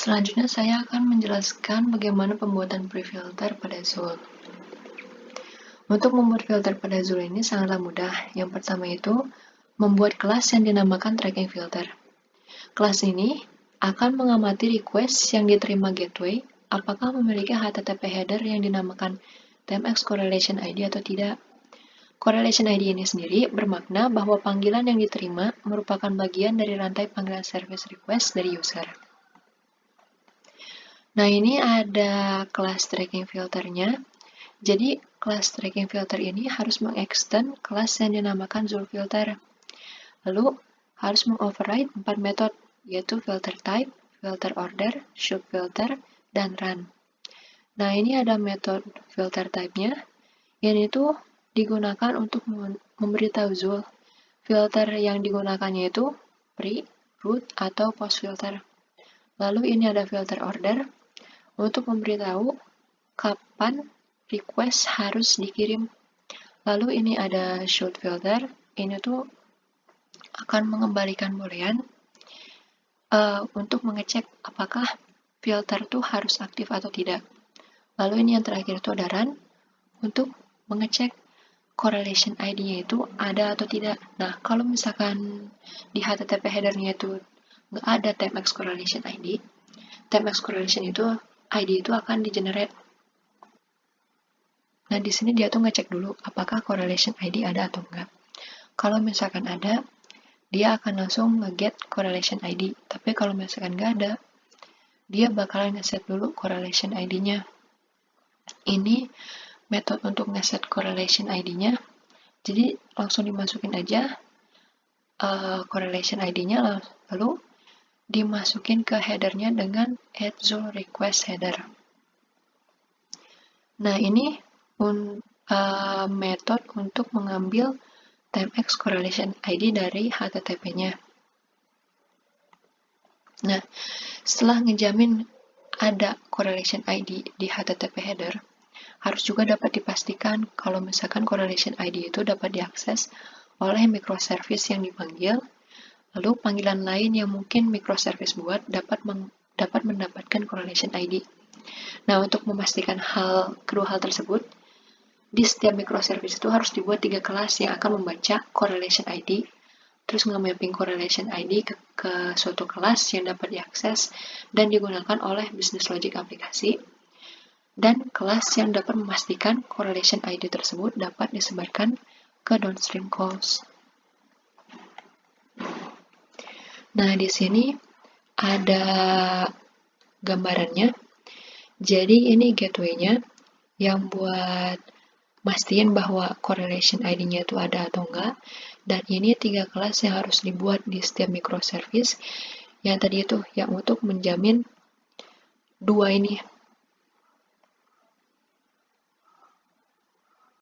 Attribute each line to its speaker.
Speaker 1: Selanjutnya saya akan menjelaskan bagaimana pembuatan prefilter pada Zool. Untuk membuat filter pada Zool ini sangatlah mudah. Yang pertama itu, membuat kelas yang dinamakan tracking filter. Kelas ini akan mengamati request yang diterima gateway, apakah memiliki HTTP header yang dinamakan TMX correlation ID atau tidak. Correlation ID ini sendiri bermakna bahwa panggilan yang diterima merupakan bagian dari rantai panggilan service request dari user. Nah, ini ada kelas tracking filternya. Jadi, kelas tracking filter ini harus mengextend kelas yang dinamakan Zool filter. Lalu, harus mengoverride 4 metode, yaitu filter type, filter order, should filter, dan run. Nah, ini ada metode filter type-nya, yang itu digunakan untuk memberitahu Zool filter yang digunakannya itu pre, root, atau post filter. Lalu ini ada filter order untuk memberitahu kapan request harus dikirim. Lalu ini ada should filter, ini tuh akan mengembalikan boolean untuk mengecek apakah filter tuh harus aktif atau tidak. Lalu ini yang terakhir itu ada run untuk mengecek correlation ID-nya itu ada atau tidak. Nah, kalau misalkan di HTTP header-nya itu nggak ada TMX correlation ID, TMX correlation itu ID itu akan di-generate. Nah, di sini dia tuh ngecek dulu apakah correlation ID ada atau enggak. Kalau misalkan ada, dia akan langsung nge-get correlation ID. Tapi kalau misalkan nggak ada, dia bakalan nge-set dulu correlation ID-nya. Ini metode untuk nge-set correlation ID-nya. Jadi langsung dimasukin aja correlation ID-nya, lalu dimasukin ke header-nya dengan add Zool request header. Nah, ini metode untuk mengambil TMX correlation ID dari HTTP-nya. Nah, setelah ngejamin ada correlation ID di HTTP header, harus juga dapat dipastikan kalau misalkan correlation ID itu dapat diakses oleh microservice yang dipanggil, lalu panggilan lain yang mungkin microservice buat dapat mendapatkan correlation ID. Nah, untuk memastikan kedua hal tersebut, di setiap microservice itu harus dibuat 3 kelas yang akan membaca correlation ID, terus nge-mapping correlation ID ke suatu kelas yang dapat diakses dan digunakan oleh business logic aplikasi, dan kelas yang dapat memastikan correlation ID tersebut dapat disebarkan ke downstream calls. Nah, di sini ada gambarannya. Jadi ini gateway-nya yang buat mastiin bahwa correlation ID-nya itu ada atau enggak. Dan ini 3 kelas yang harus dibuat di setiap microservice. Yang tadi itu yang untuk menjamin 2 ini